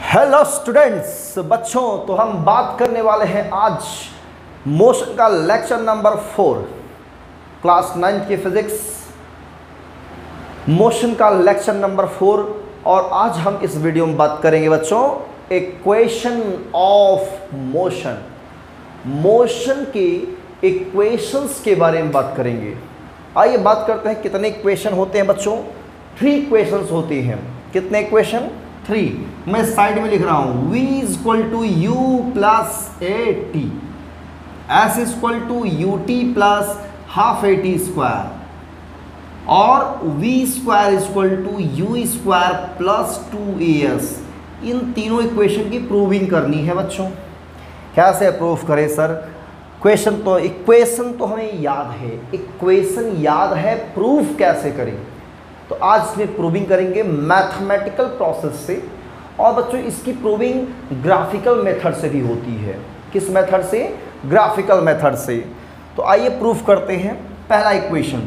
Hello students, बच्चों, तो हम बात करने वाले हैं आज मोशन का लेक्चर नंबर 4 क्लास 9 की फिजिक्स, मोशन का लेक्चर नंबर 4। और आज हम इस वीडियो में बात करेंगे बच्चों इक्वेशन ऑफ मोशन, मोशन के इक्वेशंस के बारे में बात करेंगे। आइए बात करते हैं कितने इक्वेशन होते हैं बच्चों। 3 इक्वेशंस होती हैं। कितने इक्वेशन? 3। मैं साइड में लिख रहा हूं v equal to u plus a t, s equal to u t plus half a t square, और v square equal to u square plus 2as। इन तीनों इक्वेशन की प्रूविंग करनी है बच्चों। कैसे प्रूफ करें सर? इक्वेशन तो हमें याद है, इक्वेशन याद है, प्रूफ कैसे करें? तो आज इसमें प्रूविंग करेंगे मैथमेटिकल प्रोसेस से, और बच्चों इसकी प्रूविंग ग्राफिकल मेथड से भी होती है। किस मेथड से? ग्राफिकल मेथड से। तो आइए प्रूफ करते हैं। पहला इक्वेशन,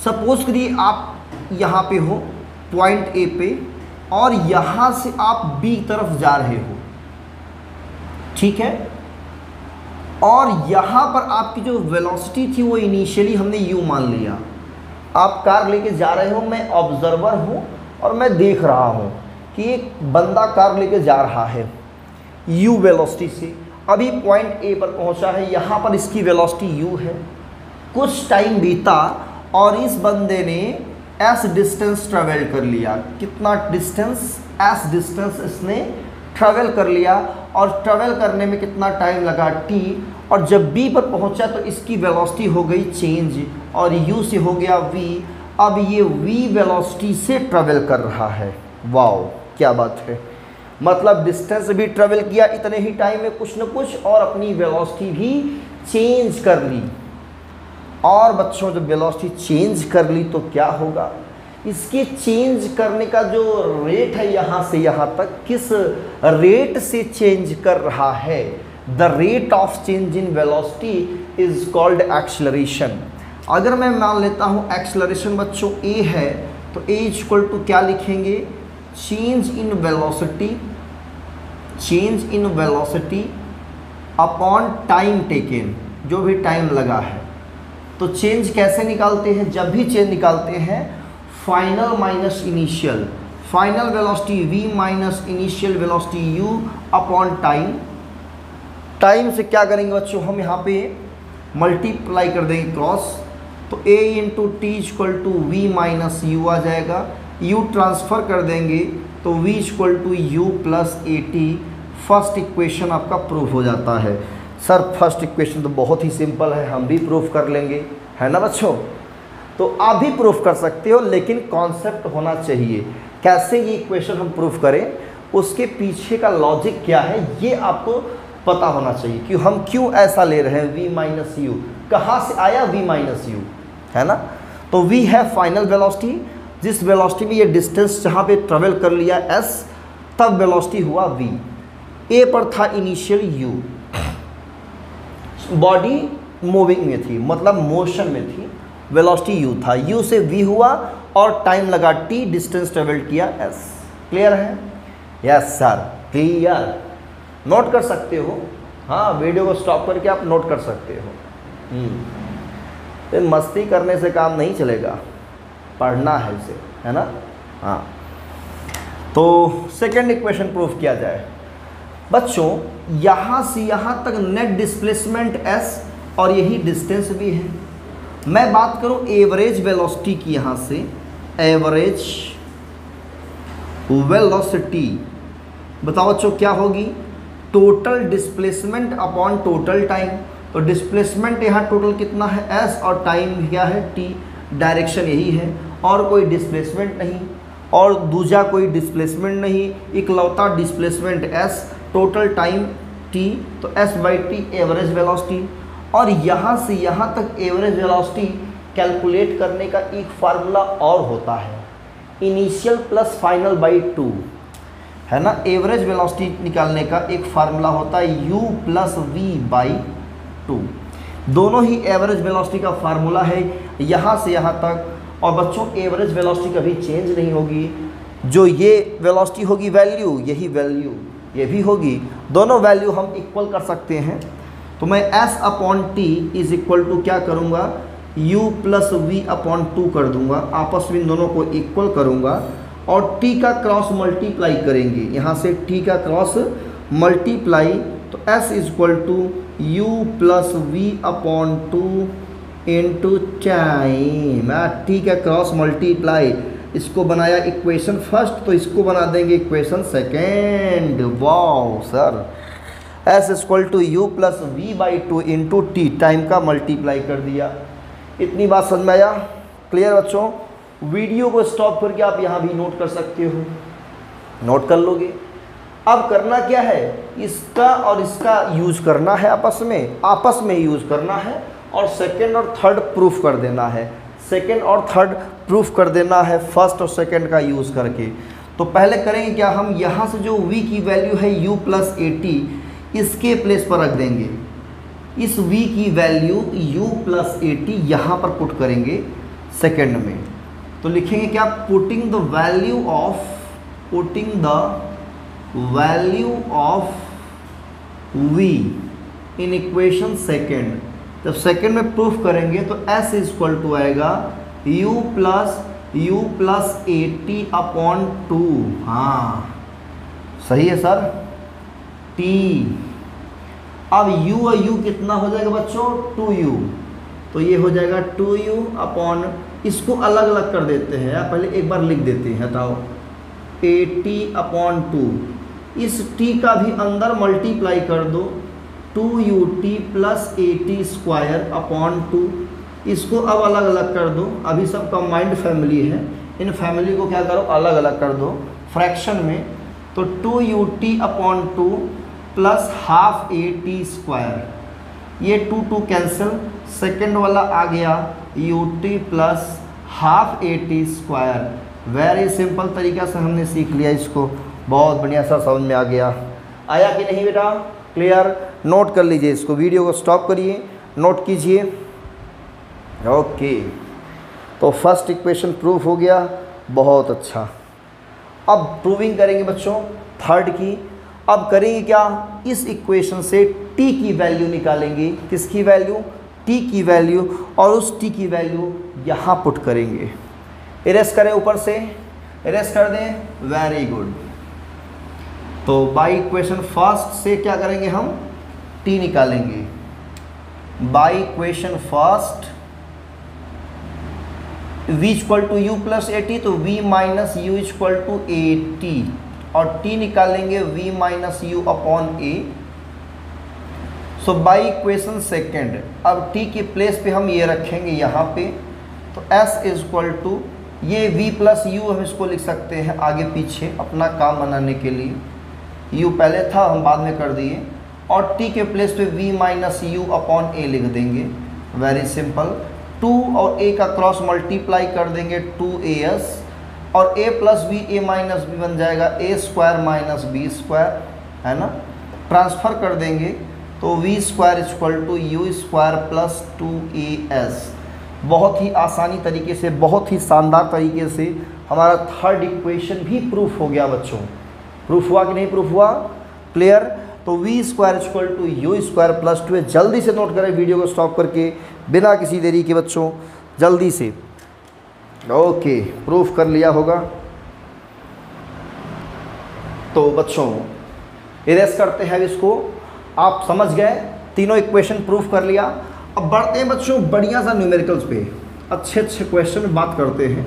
सपोज करिए आप यहाँ पे हो पॉइंट ए पे, और यहाँ से आप बी तरफ जा रहे हो, ठीक है? और यहाँ पर आपकी जो वेलोसिटी थी वो इनिशियली हमने यू मान लिया। आप कार लेके जा रहे हो, मैं ऑब्जर्वर हूँ और मैं देख रहा हूँ कि एक बंदा कार लेके जा रहा है u वेलोसिटी से। अभी पॉइंट ए पर पहुँचा है, यहाँ पर इसकी वेलोसिटी u है। कुछ टाइम बीता और इस बंदे ने s डिस्टेंस ट्रेवल कर लिया। कितना डिस्टेंस? s डिस्टेंस इसने ट्रेवल कर लिया, और ट्रेवल करने में कितना टाइम लगा? t। और जब b पर पहुंचा तो इसकी वेलोसिटी हो गई चेंज, और u से हो गया v। अब ये v वेलोसिटी से ट्रेवल कर रहा है। वाओ, क्या बात है! मतलब डिस्टेंस भी ट्रेवल किया इतने ही टाइम में कुछ न कुछ, और अपनी वेलोसिटी भी चेंज कर ली। और बच्चों जब वेलोसिटी चेंज कर ली तो क्या होगा? इसके चेंज करने का जो रेट है यहाँ से यहाँ तक, किस रेट से चेंज कर रहा है? The rate of change in velocity is called acceleration. अगर मैं मान लेता हूँ एक्सेलरेशन बच्चों a है, तो a इक्वल टू क्या लिखेंगे? Change in velocity, change in velocity upon time taken, जो भी टाइम लगा है। तो चेंज कैसे निकालते हैं? जब भी चेंज निकालते हैं final minus initial, final velocity v minus initial velocity u upon time. Time से क्या करेंगे बच्चों? हम यहाँ पे मल्टीप्लाई कर देंगे क्रॉस, तो a into t equal to v minus u आ जाएगा। u ट्रांसफ़र कर देंगे तो v equal to u plus a t. First equation आपका प्रूफ हो जाता है। सर फर्स्ट इक्वेशन तो बहुत ही सिंपल है, हम भी प्रूफ कर लेंगे, है ना बच्चों? तो आप भी प्रूफ कर सकते हो, लेकिन कॉन्सेप्ट होना चाहिए। कैसे ये इक्वेशन हम प्रूफ करें, उसके पीछे का लॉजिक क्या है, ये आपको पता होना चाहिए कि हम क्यों ऐसा ले रहे हैं। v माइनस यू कहाँ से आया? v माइनस यू, है ना? तो v है फाइनल वेलोसिटी, जिस वेलोसिटी में ये डिस्टेंस जहाँ पे ट्रेवल कर लिया s, तब वेलोसिटी हुआ v। a पर था इनिशियल u, बॉडी मूविंग में थी, मतलब मोशन में थी, वेलोसिटी u था, u से v हुआ और टाइम लगा t, डिस्टेंस ट्रेवल किया s। क्लियर है? Yes sir, clear. नोट कर सकते हो, हाँ, वीडियो को स्टॉप करके आप नोट कर सकते हो। तो मस्ती करने से काम नहीं चलेगा, पढ़ना है इसे, है ना? हाँ, तो सेकंड इक्वेशन प्रूफ किया जाए बच्चों। यहाँ से यहाँ तक नेट डिस्प्लेसमेंट s, और यही डिस्टेंस भी है। मैं बात करूँ एवरेज वेलोसिटी की, यहाँ से एवरेज वेलोसिटी, बताओ बच्चों क्या होगी? Total displacement upon total time. तो डिस्प्लेसमेंट यहाँ टोटल कितना है? s, और टाइम क्या है? t। डायरेक्शन यही है, और कोई डिस्प्लेसमेंट नहीं, और दूसरा कोई डिस्प्लेसमेंट नहीं, इकलौता displacement s, total time t। तो s by T average velocity. और यहाँ से यहाँ तक एवरेज वेलोसिटी कैलकुलेट करने का एक फार्मूला और होता है, इनिशियल प्लस फाइनल बाई 2, है ना? एवरेज वेलोसिटी निकालने का एक फार्मूला होता है u प्लस वी बाई 2। दोनों ही एवरेज वेलोसिटी का फार्मूला है यहाँ से यहाँ तक। और बच्चों एवरेज वेलोसिटी कभी चेंज नहीं होगी, जो ये वेलोसिटी होगी वैल्यू, यही वैल्यू ये भी होगी, दोनों वैल्यू हम इक्वल कर सकते हैं। तो मैं s upon t is equal to क्या करूँगा, u प्लस वी अपॉन 2 कर दूंगा, आपस में इन दोनों को इक्वल करूँगा और t का क्रॉस मल्टीप्लाई करेंगे, यहाँ से t का क्रॉस मल्टीप्लाई, तो s is equal to u plus v upon 2 into time, t का क्रॉस मल्टीप्लाई, इसको बनाया इक्वेशन फर्स्ट, तो इसको बना देंगे equation second. Wow sir, s equal to u plus v by 2 into t, time का multiply कर दिया। इतनी बात समझ में आया? क्लियर बच्चों? वीडियो को स्टॉप करके आप यहाँ भी नोट कर सकते हो, नोट कर लोगे। अब करना क्या है, इसका और इसका यूज करना है, आपस में यूज करना है और सेकंड और थर्ड प्रूफ कर देना है, सेकंड और थर्ड प्रूफ कर देना है फर्स्ट और सेकंड का यूज करके। तो पहले करेंगे क्या, हम यहाँ से जो v की वैल्यू है u प्लस ए टी, इसके प्लेस पर रख देंगे, इस v की value u plus a T यहाँ पर पुट करेंगे सेकंड में। तो लिखेंगे क्या, putting the value of v in equation second. जब सेकंड में प्रूफ करेंगे तो s इज इक्वल टू आएगा u plus a T upon 2। हाँ सही है सर, t। अब u और u कितना हो जाएगा बच्चों, 2u, तो ये हो जाएगा 2u अपॉन, इसको अलग अलग कर देते हैं, पहले एक बार लिख देते हैं, हटाओ, ए टी अपॉन 2, इस t का भी अंदर मल्टीप्लाई कर दो, 2ut plus a t square upon 2, इसको अब अलग अलग कर दो, अभी सब कंबाइंड फैमिली है, इन फैमिली को क्या करो, अलग अलग कर दो फ्रैक्शन में, तो 2ut upon 2 plus half a t square, ये 2 कैंसिल, सेकेंड वाला आ गया ut plus half a t square. Very simple तरीका से हमने सीख लिया इसको, बहुत बढ़िया सा समझ में आ गया। आया कि नहीं बेटा? क्लियर? नोट कर लीजिए इसको, वीडियो को स्टॉप करिए, नोट कीजिए। ओके, तो फर्स्ट इक्वेशन प्रूफ हो गया, बहुत अच्छा। अब प्रूविंग करेंगे बच्चों थर्ड की। अब करेंगे क्या, इस इक्वेशन से t की वैल्यू निकालेंगे, किसकी वैल्यू, t की वैल्यू, और उस t की वैल्यू यहाँ पुट करेंगे। इरेज करें, ऊपर से इरेज कर दें, वेरी गुड। तो बाई इक्वेशन फर्स्ट से क्या करेंगे, हम t निकालेंगे। By equation first v equal to u plus a t, तो v minus u equal to a t, और t निकालेंगे v minus u upon a. So by equation second, अब t के प्लेस पे हम ये रखेंगे यहाँ पे, तो s इज इक्वल टू, ये v प्लस यू हम इसको लिख सकते हैं आगे पीछे अपना काम बनाने के लिए, u पहले था हम बाद में कर दिए, और t के प्लेस पे v माइनस यू अपॉन ए लिख देंगे। वेरी सिंपल, 2 और a का क्रॉस मल्टीप्लाई कर देंगे, 2as, और a plus b, a minus b बन जाएगा a square minus b square, है ना। ट्रांसफ़र कर देंगे तो v square equal to u square plus 2as। बहुत ही आसानी तरीके से, बहुत ही शानदार तरीके से हमारा थर्ड इक्वेशन भी प्रूफ हो गया बच्चों। प्रूफ हुआ कि नहीं प्रूफ हुआ? क्लियर? तो v square equal to u square plus 2 है। जल्दी से नोट करें वीडियो को स्टॉप करके, बिना किसी देरी के बच्चों, जल्दी से। ओके, प्रूफ कर लिया होगा। तो बच्चों इरेज करते हैं इसको, आप समझ गए, तीनों इक्वेशन प्रूफ कर लिया। अब बढ़ते हैं बच्चों बढ़िया सा न्यूमेरिकल्स पे, अच्छे अच्छे क्वेश्चन बात करते हैं,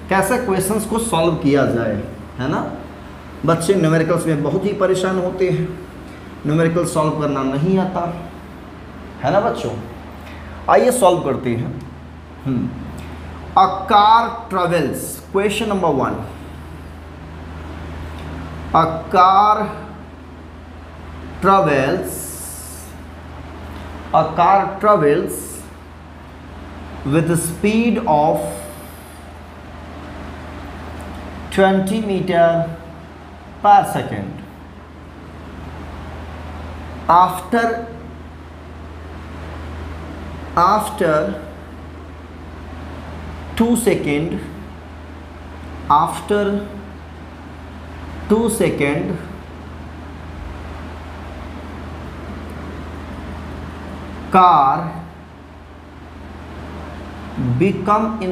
कैसे क्वेश्चंस को सॉल्व किया जाए, है ना। बच्चे न्यूमेरिकल्स में बहुत ही परेशान होते हैं, न्यूमेरिकल सॉल्व करना नहीं आता, है ना बच्चों। आइए सॉल्व करते हैं। A car travels, question number 1, a car travels with a speed of 20 meter per second. After 2 seconds, after 2 second car becomes in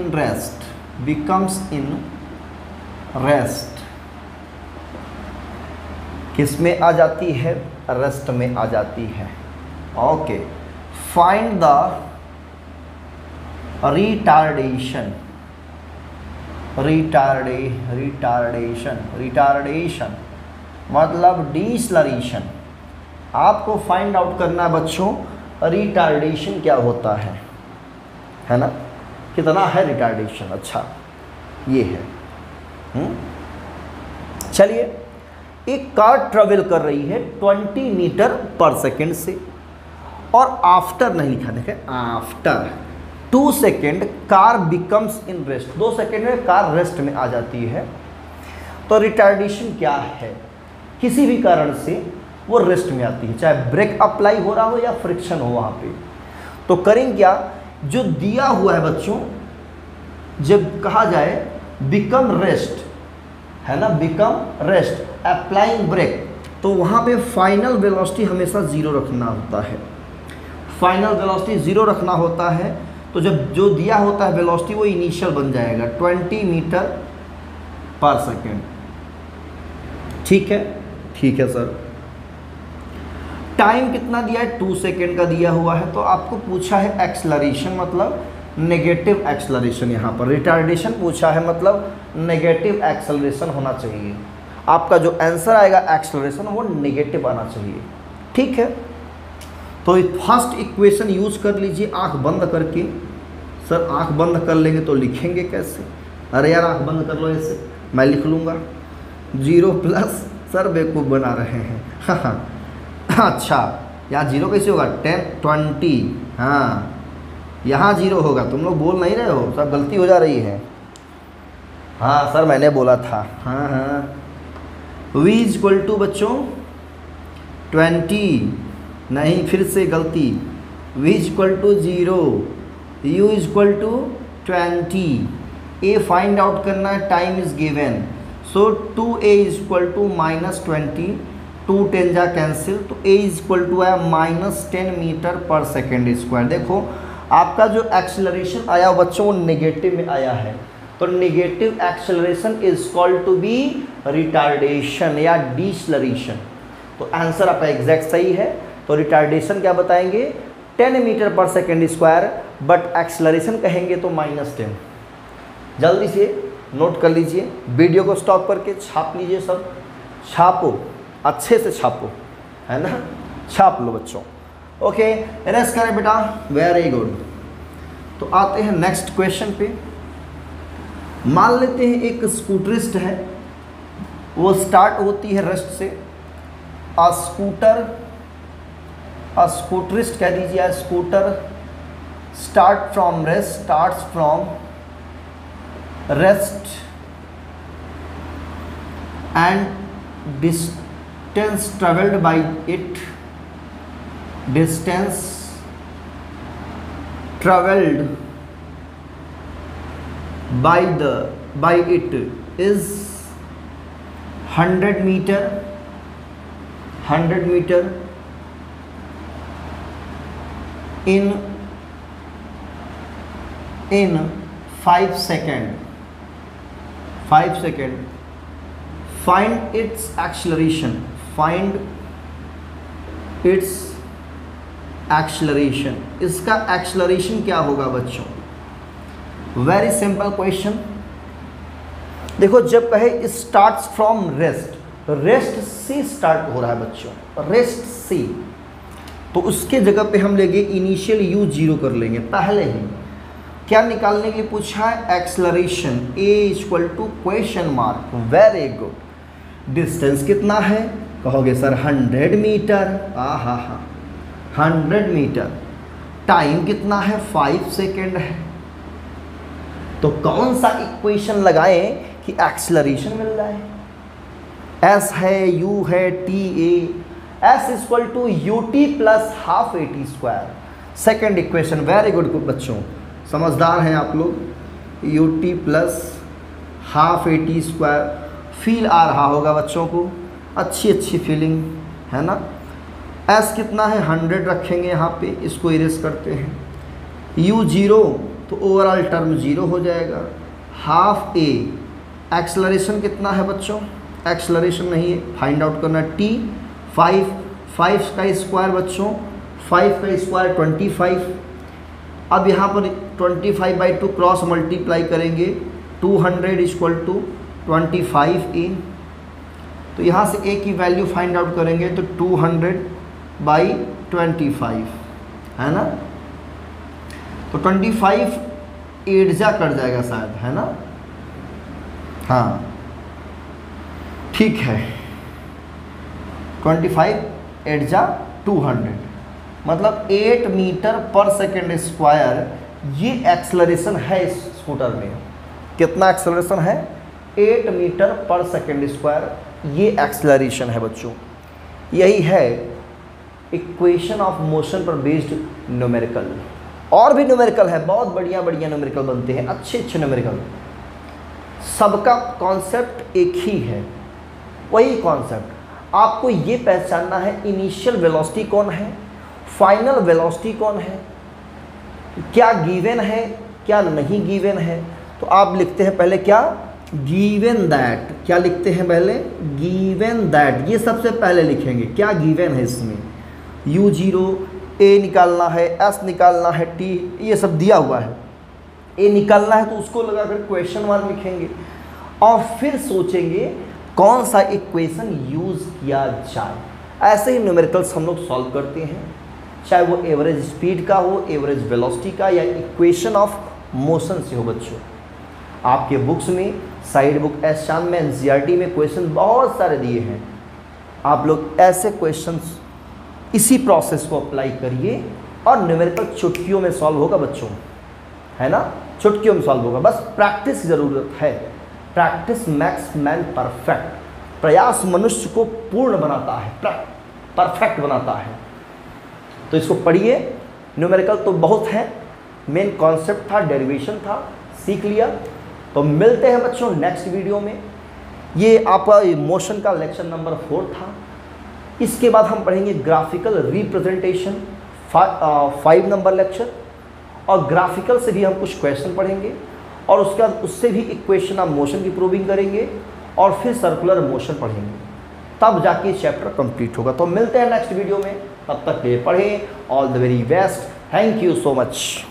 rest, किस में आ जाती है? रेस्ट में आ जाती है। ओके, फाइंड द रिटार्डेशन मतलब डिसलरेशन। आपको फाइंड आउट करना है बच्चों रिटार्डेशन क्या होता है ना, कितना है रिटार्डेशन। अच्छा ये है। चलिए, एक कार ट्रेवल कर रही है 20 मीटर पर सेकेंड से, और आफ्टर नहीं लिखा, देखें after 2 second car becomes in rest, 2 second में कार रेस्ट में आ जाती है। तो रिटार्डेशन क्या है? किसी भी कारण से वो रेस्ट में आती है, चाहे ब्रेक अप्लाई हो रहा हो या फ्रिक्शन हो वहाँ पे। तो करें क्या, जो दिया हुआ है बच्चों, जब कहा जाए बिकम रेस्ट है ना, बिकम रेस्ट अप्लाइंग ब्रेक, तो वहाँ पे फाइनल वेलोसिटी हमेशा 0 रखना होता है। फाइनल वेलोसिटी 0 रखना होता है। तो जब जो दिया होता है वेलोसिटी वो इनिशियल बन जाएगा 20 मीटर पर सेकेंड। ठीक है सर। टाइम कितना दिया है? 2 सेकेंड का दिया हुआ है। तो आपको पूछा है एक्सेलरेशन, मतलब नेगेटिव एक्सेलरेशन। यहाँ पर रिटार्डेशन पूछा है, मतलब नेगेटिव एक्सेलरेशन होना चाहिए। आपका जो आंसर आएगा एक्सेलरेशन वो नेगेटिव आना चाहिए। ठीक है, तो फर्स्ट इक्वेशन यूज कर लीजिए आंख बंद करके। सर आंख बंद कर लेंगे तो लिखेंगे कैसे? अरे यार आंख बंद कर लो, ऐसे मैं लिख लूँगा 0 प्लस, सर बेवकूफ़ बना रहे हैं। अच्छा यहाँ 0 कैसे होगा? 10 20, हाँ यहाँ 0 होगा। तुम लोग बोल नहीं रहे हो, सब गलती हो जा रही है। हाँ सर मैंने बोला था। हाँ v इक्वल टू बच्चों 20, नहीं फिर से गलती, v equal to 0, u equal to 20। a find out करना है, time is given. So 2a equal to -20, 2 10 जा कैंसिल, तो a इक्वल टू है -10 मीटर पर सेकेंड स्क्वायर। देखो आपका जो एक्सेलरेशन आया बच्चों वो नेगेटिव में आया है, तो negative acceleration is called to be retardation या डिसलरेशन। तो आंसर आपका एग्जैक्ट सही है। तो रिटार्डेशन क्या बताएंगे? 10 मीटर पर सेकेंड स्क्वायर, बट एक्सेलरेशन कहेंगे तो -10। जल्दी से नोट कर लीजिए, वीडियो को स्टॉप करके छाप लीजिए, सब छापो, अच्छे से छापो, है ना, छाप लो बच्चों। ओके रेस्ट करें बेटा, वेरी गुड। तो आते हैं नेक्स्ट क्वेश्चन पे। मान लेते हैं एक स्कूटरिस्ट है, वो स्टार्ट होती है रेस्ट से। स्कूटरिस्ट कह दीजिए, scooter start from rest, starts from rest and distance travelled by it, distance traveled by it is 100 meter in 5 second. Find its acceleration. इसका एक्सेलरेशन क्या होगा बच्चों? Very simple question. देखो जब कहे स्टार्ट्स फ्रॉम रेस्ट, रेस्ट से start हो रहा है बच्चों, रेस्ट से, तो उसके जगह पे हम लेंगे इनिशियल u 0 कर लेंगे पहले ही। क्या निकालने के लिए पूछा है? Acceleration. a equal to question mark, very good. Distance कितना है? कहोगे सर 100 मीटर। 100 मीटर। टाइम कितना है? 5 सेकेंड है। तो कौन सा इक्वेशन लगाएं कि एक्सेलरेशन मिल रहा है? s है, u है, t a, s equal to u t plus half a t square. Second equation, very good बच्चों, समझदार हैं आप लोग। U t plus half a t square. Feel आ रहा होगा बच्चों को, अच्छी अच्छी फीलिंग है ना। एस कितना है 100 रखेंगे यहाँ पे, इसको इरेज करते हैं। यू 0 तो ओवरऑल टर्म 0 हो जाएगा। हाफ ए, एक्सलरेशन कितना है बच्चों, एक्सलरेशन नहीं है, फाइंड आउट करना। टी 5 का स्क्वायर बच्चों, 5 का स्क्वायर 25। अब यहाँ पर 25/2 क्रॉस मल्टीप्लाई करेंगे, 200 = 25 ए। तो यहाँ से ए की वैल्यू फाइंड आउट करेंगे तो 200/25 है ना। तो 25 8 जा कट जाएगा शायद, है ना। हाँ ठीक है, 25 8 जा 200, मतलब 8 मीटर पर सेकेंड स्क्वायर ये एक्सलरेशन है इस स्कूटर में। कितना एक्सलरेशन है, 8 मीटर पर सेकेंड स्क्वायर ये एक्सलरेशन है बच्चों। यही है इक्वेशन ऑफ मोशन पर बेस्ड न्यूमेरिकल। और भी न्यूमेरिकल है, बहुत बढ़िया बढ़िया न्यूमेरिकल बनते हैं, अच्छे अच्छे न्यूमेरिकल। सबका कॉन्सेप्ट एक ही है, वही कॉन्सेप्ट। आपको ये पहचानना है इनिशियल वेलोसिटी कौन है, फाइनल वेलोसिटी कौन है, क्या गिवन है क्या नहीं गिवन है। तो आप लिखते हैं पहले क्या, गिवन दैट। क्या लिखते हैं पहले, गिवन दैट। ये सबसे पहले लिखेंगे क्या गिवन है इसमें। u0 ए निकालना है, एस निकालना है, टी ये सब दिया हुआ है। ए निकालना है तो उसको लगाकर क्वेश्चन मार्क लिखेंगे और फिर सोचेंगे कौन सा इक्वेशन यूज़ किया जाए। ऐसे ही न्यूमेरिकल्स हम लोग सॉल्व करते हैं, चाहे वो एवरेज स्पीड का हो, एवरेज वेलोसिटी का, या इक्वेशन ऑफ मोशन से हो बच्चों। आपके बुक्स में साइड बुक एस शाम में एनसीईआरटी में क्वेश्चन बहुत सारे दिए हैं। आप लोग ऐसे क्वेश्चंस इसी प्रोसेस को अप्लाई करिए और न्यूमेरिकल चुटकियों में सॉल्व होगा बच्चों, है ना। चुटकियों में सॉल्व होगा, बस प्रैक्टिस की ज़रूरत है। Practice max man perfect. प्रयास मनुष्य को पूर्ण बनाता है, परफेक्ट बनाता है। तो इसको पढ़िए। न्यूमेरिकल तो बहुत है, मेन कॉन्सेप्ट था, डेरिवेशन था, सीख लिया। तो मिलते हैं बच्चों नेक्स्ट वीडियो में। ये आपका मोशन का लेक्चर नंबर 4 था। इसके बाद हम पढ़ेंगे ग्राफिकल रिप्रेजेंटेशन, 5 नंबर लेक्चर, और ग्राफिकल से भी हम कुछ क्वेश्चन पढ़ेंगे और उसके बाद उससे भी इक्वेशन ऑफ मोशन की प्रूविंग करेंगे और फिर सर्कुलर मोशन पढ़ेंगे, तब जाके चैप्टर कंप्लीट होगा। तो मिलते हैं नेक्स्ट वीडियो में, तब तक के लिए पढ़ें। All the very best, thank you so much.